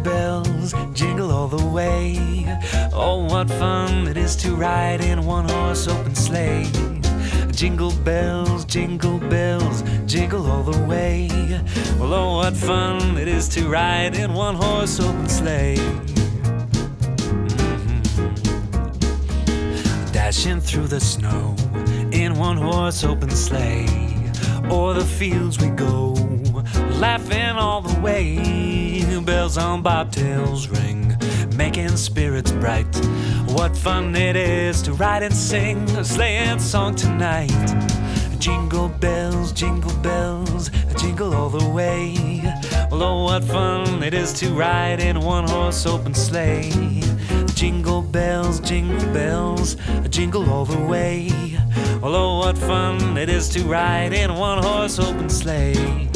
bells, jingle all the way. Oh, what fun it is to ride in one-horse open sleigh. Jingle bells, jingle all the way. Well, oh, what fun it is to ride in one-horse open sleigh. Dashing through the snow in one-horse open sleigh. O'er the fields we go, laughing all the way. Bells on bobtails ring, making spirits bright. What fun it is to ride and sing a sleighing song tonight. Jingle bells, jingle all the way. Well, oh, what fun it is to ride in one-horse open sleigh. Jingle bells, jingle all the way. Well, oh, what fun it is to ride in one-horse open sleigh.